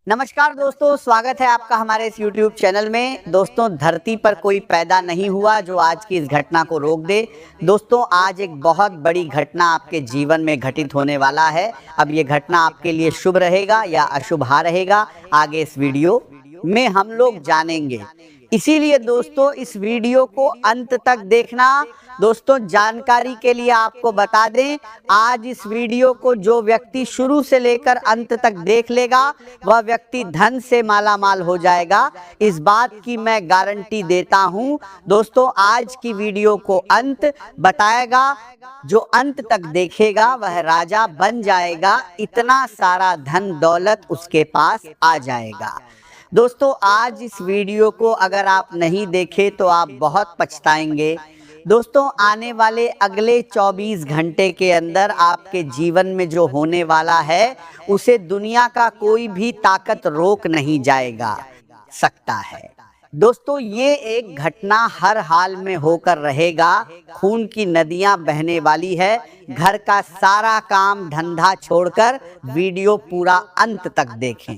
नमस्कार दोस्तों, स्वागत है आपका हमारे इस YouTube चैनल में। दोस्तों, धरती पर कोई पैदा नहीं हुआ जो आज की इस घटना को रोक दे। दोस्तों, आज एक बहुत बड़ी घटना आपके जीवन में घटित होने वाला है। अब ये घटना आपके लिए शुभ रहेगा या अशुभ रहेगा, आगे इस वीडियो में हम लोग जानेंगे। इसीलिए दोस्तों, इस वीडियो को अंत तक देखना। दोस्तों, जानकारी के लिए आपको बता दें, आज इस वीडियो को जो व्यक्ति शुरू से लेकर अंत तक देख लेगा वह व्यक्ति धन से मालामाल हो जाएगा। इस बात की मैं गारंटी देता हूं। दोस्तों, आज की वीडियो को अंत बताएगा, जो अंत तक देखेगा वह राजा बन जाएगा। इतना सारा धन दौलत उसके पास आ जाएगा। दोस्तों, आज इस वीडियो को अगर आप नहीं देखें तो आप बहुत पछताएंगे। दोस्तों, आने वाले अगले 24 घंटे के अंदर आपके जीवन में जो होने वाला है उसे दुनिया का कोई भी ताकत रोक नहीं जाएगा सकता है। दोस्तों, ये एक घटना हर हाल में होकर रहेगा। खून की नदियां बहने वाली है। घर का सारा काम धंधा छोड़कर वीडियो पूरा अंत तक देखें।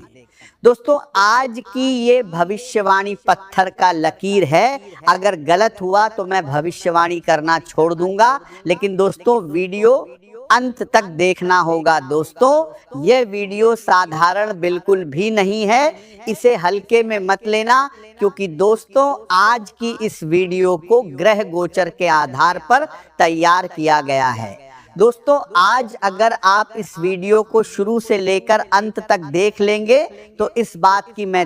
दोस्तों, आज की ये भविष्यवाणी पत्थर का लकीर है। अगर गलत हुआ तो मैं भविष्यवाणी करना छोड़ दूंगा, लेकिन दोस्तों वीडियो अंत तक देखना होगा। दोस्तों, ये वीडियो साधारण बिल्कुल भी नहीं है, इसे हल्के में मत लेना, क्योंकि दोस्तों आज की इस वीडियो को ग्रह गोचर के आधार पर तैयार किया गया है। दोस्तों, आज अगर आप इस वीडियो को शुरू से लेकर अंत तक देख लेंगे तो इस बात की मैं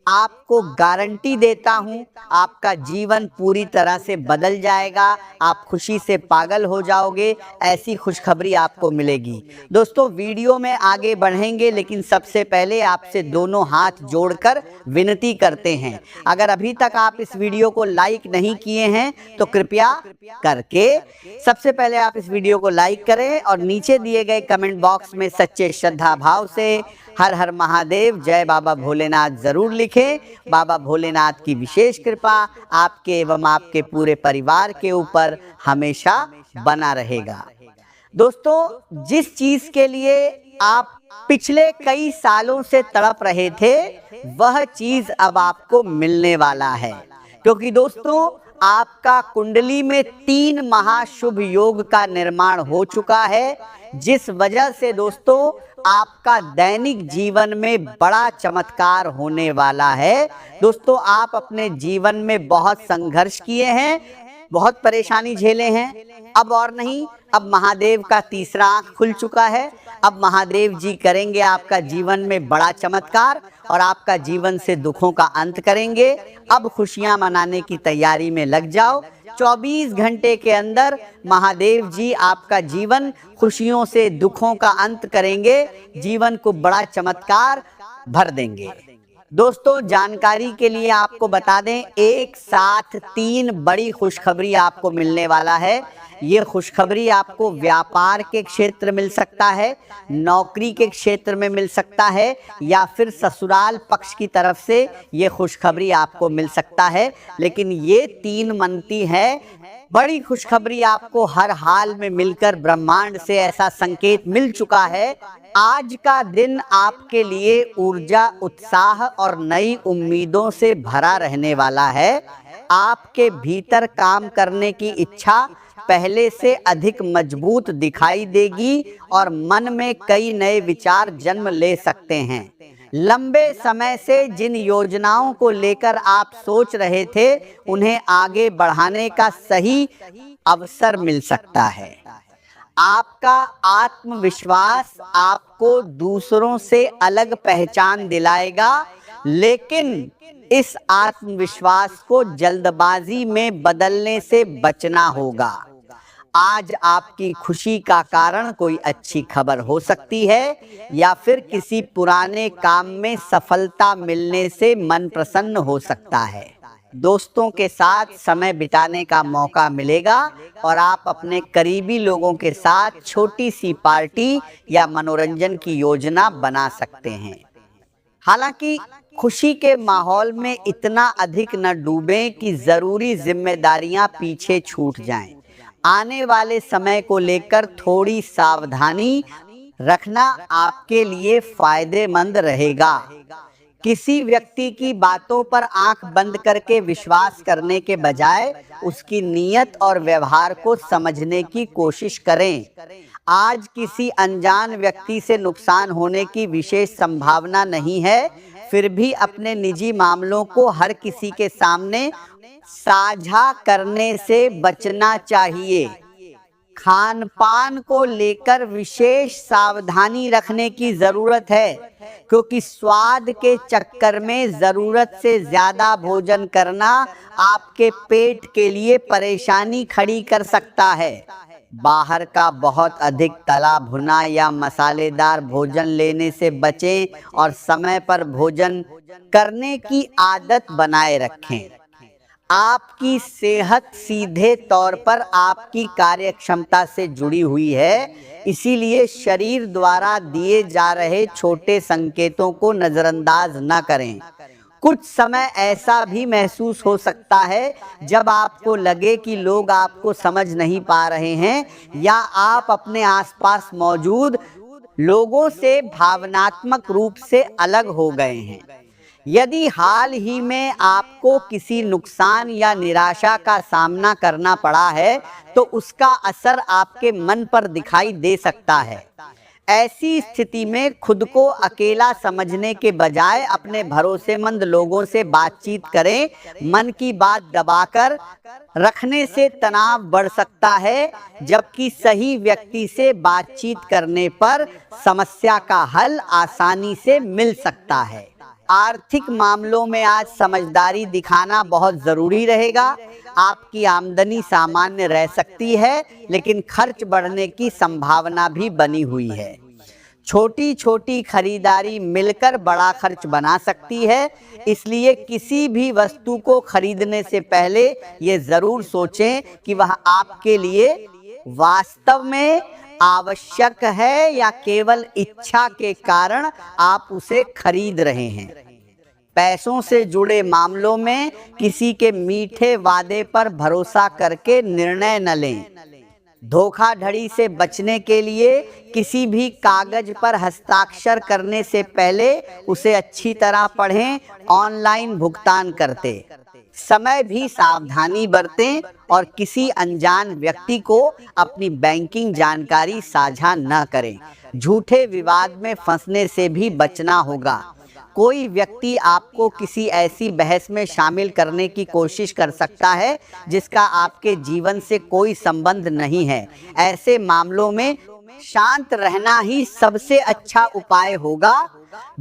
आपको गारंटी देता हूं, आपका जीवन पूरी तरह से बदल जाएगा। आप खुशी से पागल हो जाओगे, ऐसी खुशखबरी आपको मिलेगी। दोस्तों, वीडियो में आगे बढ़ेंगे, लेकिन सबसे पहले आपसे दोनों हाथ जोड़कर विनती करते हैं, अगर अभी तक आप इस वीडियो को लाइक नहीं किए हैं तो कृपया करके सबसे पहले आप इस वीडियो को लाइक करें और नीचे दिए गए कमेंट बॉक्स में सच्चे श्रद्धा भाव से हर हर महादेव, जय बाबा भोलेनाथ जरूर लिखें। बाबा भोलेनाथ की विशेष कृपा आपके एवं आपके पूरे परिवार के ऊपर हमेशा बना रहेगा। दोस्तों, जिस चीज के लिए आप पिछले कई सालों से तड़प रहे थे वह चीज अब आपको मिलने वाला है, क्योंकि दोस्तों आपका कुंडली में 3 महाशुभ योग का निर्माण हो चुका है, जिस वजह से दोस्तों आपका दैनिक जीवन में बड़ा चमत्कार होने वाला है। दोस्तों, आप अपने जीवन में बहुत संघर्ष किए हैं, बहुत परेशानी झेले हैं। अब और नहीं, अब महादेव का तीसरा आंख खुल चुका है। अब महादेव जी करेंगे आपका जीवन में बड़ा चमत्कार और आपका जीवन से दुखों का अंत करेंगे। अब खुशियां मनाने की तैयारी में लग जाओ। 24 घंटे के अंदर महादेव जी आपका जीवन खुशियों से दुखों का अंत करेंगे, जीवन को बड़ा चमत्कार भर देंगे। दोस्तों, जानकारी के लिए आपको बता दें, एक साथ 3 बड़ी खुशखबरी आपको मिलने वाला है। ये खुशखबरी आपको व्यापार के क्षेत्र मिल सकता है, नौकरी के क्षेत्र में मिल सकता है, या फिर ससुराल पक्ष की तरफ से ये खुशखबरी आपको मिल सकता है। लेकिन ये 3 मनती है बड़ी खुशखबरी आपको हर हाल में मिलकर ब्रह्मांड से ऐसा संकेत मिल चुका है। आज का दिन आपके लिए ऊर्जा, उत्साह और नई उम्मीदों से भरा रहने वाला है। आपके भीतर काम करने की इच्छा पहले से अधिक मजबूत दिखाई देगी और मन में कई नए विचार जन्म ले सकते हैं। लंबे समय से जिन योजनाओं को लेकर आप सोच रहे थे उन्हें आगे बढ़ाने का सही अवसर मिल सकता है। आपका आत्मविश्वास आपको दूसरों से अलग पहचान दिलाएगा, लेकिन इस आत्मविश्वास को जल्दबाजी में बदलने से बचना होगा। आज आपकी खुशी का कारण कोई अच्छी खबर हो सकती है, या फिर किसी पुराने काम में सफलता मिलने से मन प्रसन्न हो सकता है। दोस्तों के साथ समय बिताने का मौका मिलेगा और आप अपने करीबी लोगों के साथ छोटी सी पार्टी या मनोरंजन की योजना बना सकते हैं। हालांकि खुशी के माहौल में इतना अधिक न डूबें कि जरूरी जिम्मेदारियां पीछे छूट जाएं। आने वाले समय को लेकर थोड़ी सावधानी रखना आपके लिए फायदेमंद रहेगा। किसी व्यक्ति की बातों पर आंख बंद करके विश्वास करने के बजाय उसकी नीयत और व्यवहार को समझने की कोशिश करें। आज किसी अनजान व्यक्ति से नुकसान होने की विशेष संभावना नहीं है, फिर भी अपने निजी मामलों को हर किसी के सामने साझा करने से बचना चाहिए। खान पान को लेकर विशेष सावधानी रखने की जरूरत है, क्योंकि स्वाद के चक्कर में जरूरत से ज्यादा भोजन करना आपके पेट के लिए परेशानी खड़ी कर सकता है। बाहर का बहुत अधिक तला भुना या मसालेदार भोजन लेने से बचें और समय पर भोजन करने की आदत बनाए रखें। आपकी सेहत सीधे तौर पर आपकी कार्यक्षमता से जुड़ी हुई है, इसीलिए शरीर द्वारा दिए जा रहे छोटे संकेतों को नजरअंदाज न करें। कुछ समय ऐसा भी महसूस हो सकता है जब आपको लगे कि लोग आपको समझ नहीं पा रहे हैं या आप अपने आसपास मौजूद लोगों से भावनात्मक रूप से अलग हो गए हैं। यदि हाल ही में आपको किसी नुकसान या निराशा का सामना करना पड़ा है, तो उसका असर आपके मन पर दिखाई दे सकता है। ऐसी स्थिति में खुद को अकेला समझने के बजाय अपने भरोसेमंद लोगों से बातचीत करें। मन की बात दबाकर रखने से तनाव बढ़ सकता है, जबकि सही व्यक्ति से बातचीत करने पर समस्या का हल आसानी से मिल सकता है। आर्थिक मामलों में आज समझदारी दिखाना बहुत जरूरी रहेगा। आपकी आमदनी सामान्य रह सकती है, लेकिन खर्च बढ़ने की संभावना भी बनी हुई है। छोटी छोटी खरीदारी मिलकर बड़ा खर्च बना सकती है, इसलिए किसी भी वस्तु को खरीदने से पहले ये जरूर सोचें कि वह आपके लिए वास्तव में आवश्यक है या केवल इच्छा के कारण आप उसे खरीद रहे हैं। पैसों से जुड़े मामलों में किसी के मीठे वादे पर भरोसा करके निर्णय न लें। धोखाधड़ी से बचने के लिए किसी भी कागज पर हस्ताक्षर करने से पहले उसे अच्छी तरह पढ़ें। ऑनलाइन भुगतान करते समय भी सावधानी बरतें और किसी अनजान व्यक्ति को अपनी बैंकिंग जानकारी साझा न करें। झूठे विवाद में फंसने से भी बचना होगा। कोई व्यक्ति आपको किसी ऐसी बहस में शामिल करने की कोशिश कर सकता है जिसका आपके जीवन से कोई संबंध नहीं है। ऐसे मामलों में शांत रहना ही सबसे अच्छा उपाय होगा।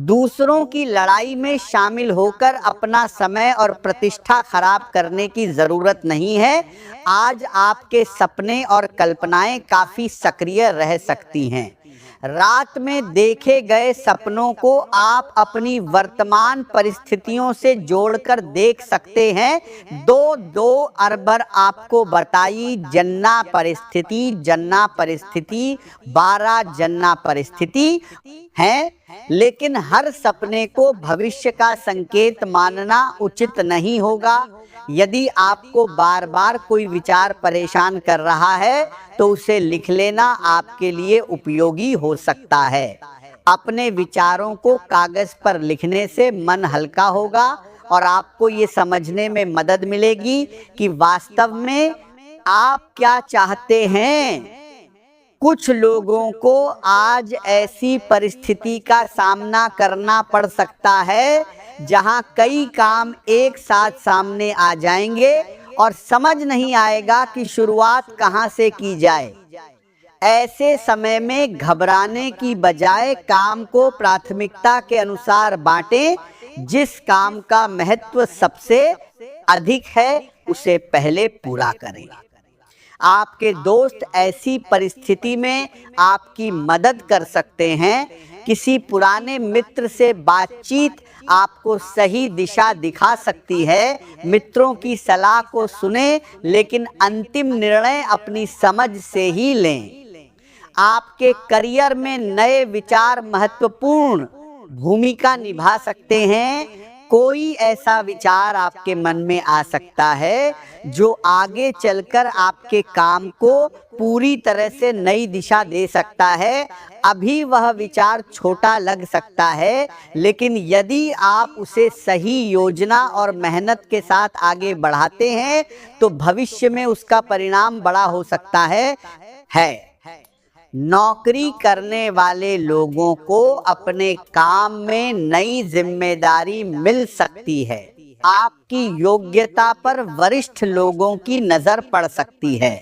दूसरों की लड़ाई में शामिल होकर अपना समय और प्रतिष्ठा खराब करने की जरूरत नहीं है। आज आपके सपने और कल्पनाएं काफी सक्रिय रह सकती हैं। रात में देखे गए सपनों को आप अपनी वर्तमान परिस्थितियों से जोड़कर देख सकते हैं। दो अरबर आपको बताई जन्ना परिस्थिति 12 जन्ना परिस्थिति है, लेकिन हर सपने को भविष्य का संकेत मानना उचित नहीं होगा। यदि आपको बार बार कोई विचार परेशान कर रहा है तो उसे लिख लेना आपके लिए उपयोगी हो सकता है। अपने विचारों को कागज पर लिखने से मन हल्का होगा और आपको ये समझने में मदद मिलेगी कि वास्तव में आप क्या चाहते हैं। कुछ लोगों को आज ऐसी परिस्थिति का सामना करना पड़ सकता है जहां कई काम एक साथ सामने आ जाएंगे और समझ नहीं आएगा कि शुरुआत कहां से की जाए। ऐसे समय में घबराने की बजाय काम को प्राथमिकता के अनुसार बांटें। जिस काम का महत्व सबसे अधिक है उसे पहले पूरा करें। आपके दोस्त ऐसी परिस्थिति में आपकी मदद कर सकते हैं। किसी पुराने मित्र से बातचीत आपको सही दिशा दिखा सकती है। मित्रों की सलाह को सुनें, लेकिन अंतिम निर्णय अपनी समझ से ही लें। आपके करियर में नए विचार महत्वपूर्ण भूमिका निभा सकते हैं। कोई ऐसा विचार आपके मन में आ सकता है जो आगे चलकर आपके काम को पूरी तरह से नई दिशा दे सकता है। अभी वह विचार छोटा लग सकता है, लेकिन यदि आप उसे सही योजना और मेहनत के साथ आगे बढ़ाते हैं तो भविष्य में उसका परिणाम बड़ा हो सकता है। नौकरी करने वाले लोगों को अपने काम में नई जिम्मेदारी मिल सकती है। आपकी योग्यता पर वरिष्ठ लोगों की नजर पड़ सकती है।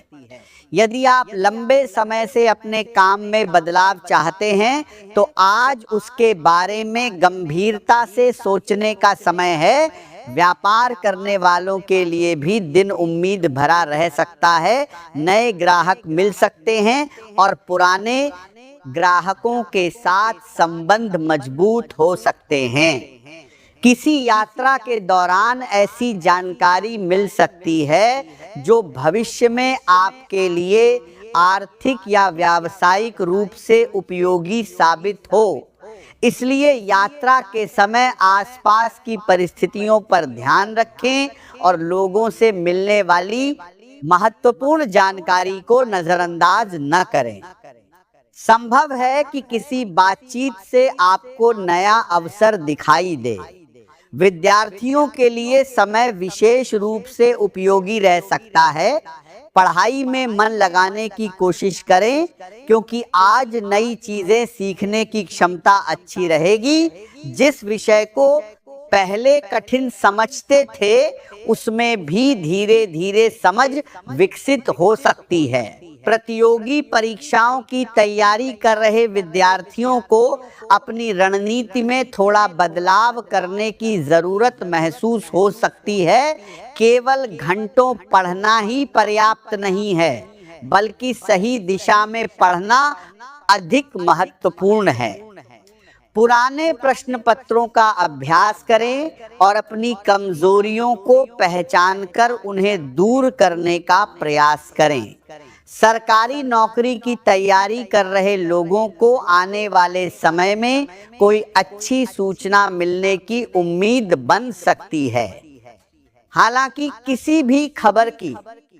यदि आप लंबे समय से अपने काम में बदलाव चाहते हैं तो आज उसके बारे में गंभीरता से सोचने का समय है। व्यापार करने वालों के लिए भी दिन उम्मीद भरा रह सकता है। नए ग्राहक मिल सकते हैं और पुराने ग्राहकों के साथ संबंध मजबूत हो सकते हैं। किसी यात्रा के दौरान ऐसी जानकारी मिल सकती है जो भविष्य में आपके लिए आर्थिक या व्यावसायिक रूप से उपयोगी साबित हो। इसलिए यात्रा के समय आसपास की परिस्थितियों पर ध्यान रखें और लोगों से मिलने वाली महत्वपूर्ण जानकारी को नजरअंदाज न करें। संभव है कि किसी बातचीत से आपको नया अवसर दिखाई दे। विद्यार्थियों के लिए समय विशेष रूप से उपयोगी रह सकता है। पढ़ाई में मन लगाने की कोशिश करें, क्योंकि आज नई चीजें सीखने की क्षमता अच्छी रहेगी। जिस विषय को पहले कठिन समझते थे उसमें भी धीरे धीरे समझ विकसित हो सकती है। प्रतियोगी परीक्षाओं की तैयारी कर रहे विद्यार्थियों को अपनी रणनीति में थोड़ा बदलाव करने की जरूरत महसूस हो सकती है। केवल घंटों पढ़ना ही पर्याप्त नहीं है, बल्कि सही दिशा में पढ़ना अधिक महत्वपूर्ण है। पुराने प्रश्न पत्रों का अभ्यास करें और अपनी कमजोरियों को पहचानकर उन्हें दूर करने का प्रयास करें। सरकारी नौकरी की तैयारी कर रहे लोगों को आने वाले समय में कोई अच्छी सूचना मिलने की उम्मीद बन सकती है। हालांकि किसी भी खबर की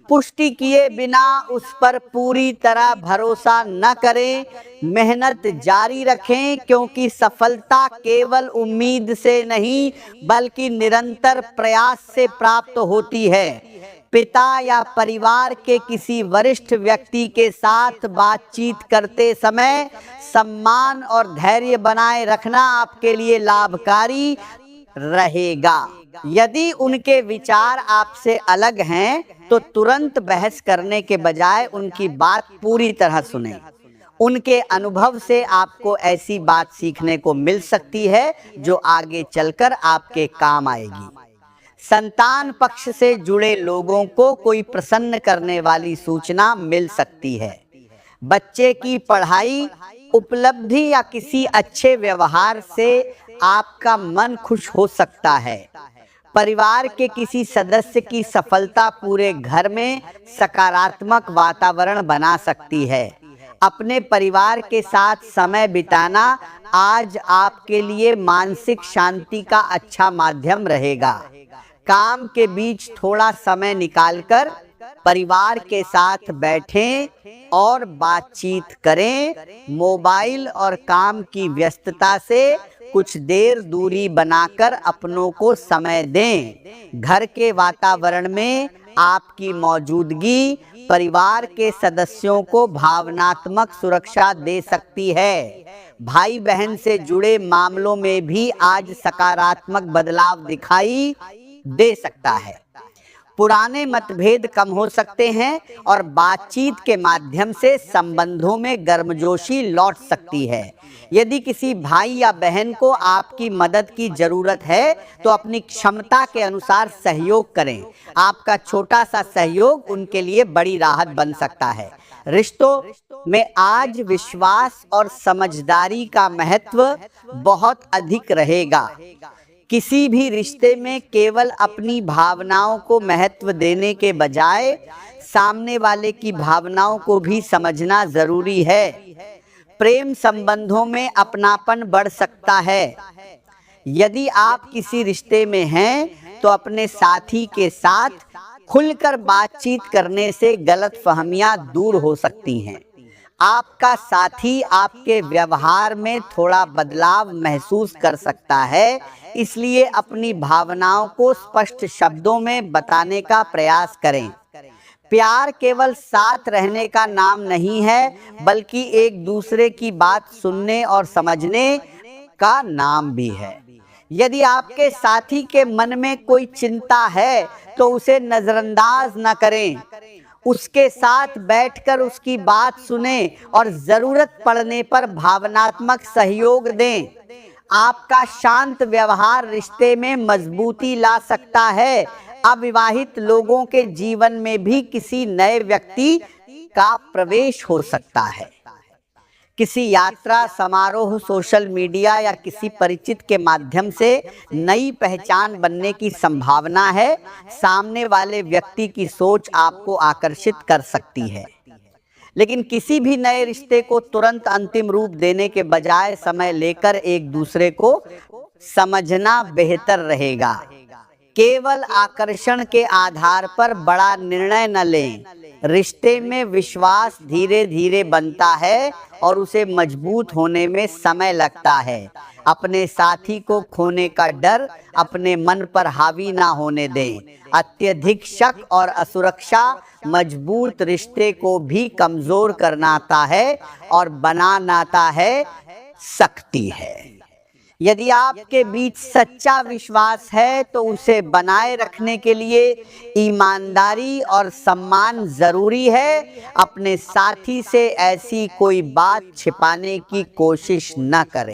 पुष्टि किए बिना उस पर पूरी तरह भरोसा न करें। मेहनत जारी रखें, क्योंकि सफलता केवल उम्मीद से नहीं बल्कि निरंतर प्रयास से प्राप्त होती है। पिता या परिवार के किसी वरिष्ठ व्यक्ति के साथ बातचीत करते समय सम्मान और धैर्य बनाए रखना आपके लिए लाभकारी रहेगा। यदि उनके विचार आपसे अलग हैं तो तुरंत बहस करने के बजाय उनकी बात पूरी तरह सुनें। उनके अनुभव से आपको ऐसी बात सीखने को मिल सकती है जो आगे चलकर आपके काम आएगी। संतान पक्ष से जुड़े लोगों को कोई प्रसन्न करने वाली सूचना मिल सकती है। बच्चे की पढ़ाई, उपलब्धि या किसी अच्छे व्यवहार से आपका मन खुश हो सकता है। परिवार के किसी सदस्य की सफलता पूरे घर में सकारात्मक वातावरण बना सकती है। अपने परिवार के साथ समय बिताना आज आपके लिए मानसिक शांति का अच्छा माध्यम रहेगा। काम के बीच थोड़ा समय निकालकर परिवार के साथ बैठें और बातचीत करें। मोबाइल और काम की व्यस्तता से कुछ देर दूरी बनाकर अपनों को समय दें। घर के वातावरण में आपकी मौजूदगी परिवार के सदस्यों को भावनात्मक सुरक्षा दे सकती है। भाई बहन से जुड़े मामलों में भी आज सकारात्मक बदलाव दिखाई दे सकता है। पुराने मतभेद कम हो सकते हैं और बातचीत के माध्यम से संबंधों में गर्मजोशी लौट सकती है। यदि किसी भाई या बहन को आपकी मदद की जरूरत है तो अपनी क्षमता के अनुसार सहयोग करें। आपका छोटा सा सहयोग उनके लिए बड़ी राहत बन सकता है। रिश्तों में आज विश्वास और समझदारी का महत्व बहुत अधिक रहेगा। किसी भी रिश्ते में केवल अपनी भावनाओं को महत्व देने के बजाय सामने वाले की भावनाओं को भी समझना जरूरी है। प्रेम संबंधों में अपनापन बढ़ सकता है। यदि आप किसी रिश्ते में हैं तो अपने साथी के साथ खुलकर बातचीत करने से गलतफहमियां दूर हो सकती हैं। आपका साथी आपके व्यवहार में थोड़ा बदलाव महसूस कर सकता है, इसलिए अपनी भावनाओं को स्पष्ट शब्दों में बताने का प्रयास करें। प्यार केवल साथ रहने का नाम नहीं है, बल्कि एक दूसरे की बात सुनने और समझने का नाम भी है। यदि आपके साथी के मन में कोई चिंता है तो उसे नजरअंदाज न करें। उसके साथ बैठकर उसकी बात सुने और जरूरत पड़ने पर भावनात्मक सहयोग दें। आपका शांत व्यवहार रिश्ते में मजबूती ला सकता है। अविवाहित लोगों के जीवन में भी किसी नए व्यक्ति का प्रवेश हो सकता है। किसी यात्रा, समारोह, सोशल मीडिया या किसी परिचित के माध्यम से नई पहचान बनने की संभावना है। सामने वाले व्यक्ति की सोच आपको आकर्षित कर सकती है, लेकिन किसी भी नए रिश्ते को तुरंत अंतिम रूप देने के बजाय समय लेकर एक दूसरे को समझना बेहतर रहेगा। केवल आकर्षण के आधार पर बड़ा निर्णय न लें। रिश्ते में विश्वास धीरे धीरे बनता है और उसे मजबूत होने में समय लगता है। अपने साथी को खोने का डर अपने मन पर हावी ना होने दें। अत्यधिक शक और असुरक्षा मजबूत रिश्ते को भी कमजोर करनाता है और बनानाता है शक्ति है। यदि आपके बीच सच्चा विश्वास है तो उसे बनाए रखने के लिए ईमानदारी और सम्मान जरूरी है। अपने साथी से ऐसी कोई बात छिपाने की कोशिश न करें।